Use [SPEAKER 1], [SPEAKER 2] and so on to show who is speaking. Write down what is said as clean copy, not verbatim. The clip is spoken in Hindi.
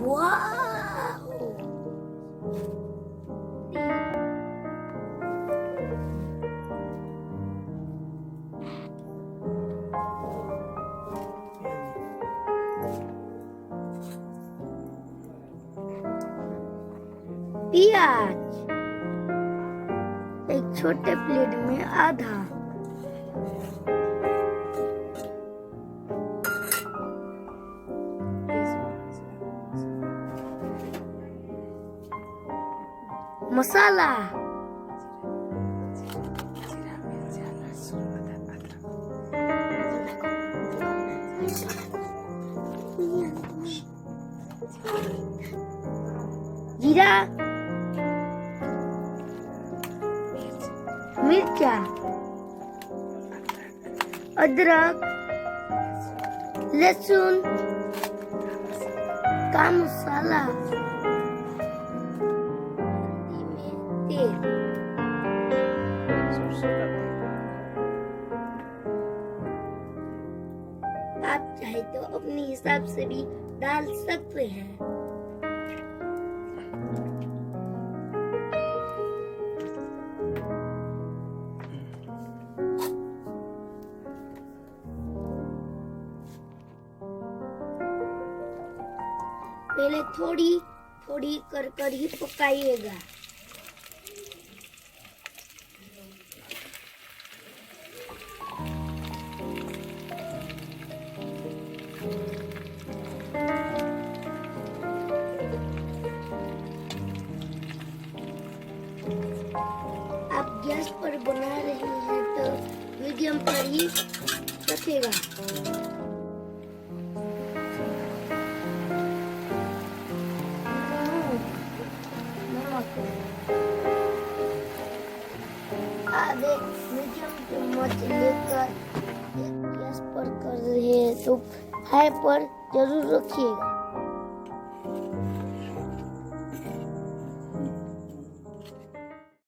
[SPEAKER 1] वाह, प्याज एक छोटे प्लेट में आधा, मसाला जीरा, मिर्चा, अदरक, लहसुन का मसाला, तेल, आप चाहे तो अपने हिसाब से भी डाल सकते हैं। पहले थोड़ी थोड़ी कर ही पकाइएगा। आप गैस पर बना रहे हैं तो मीडियम पर ही रखेगा। आधे मीडियम चम्मच लेकर गैस पर कर रहे हैं तो हाई पर जरूर रखिएगा।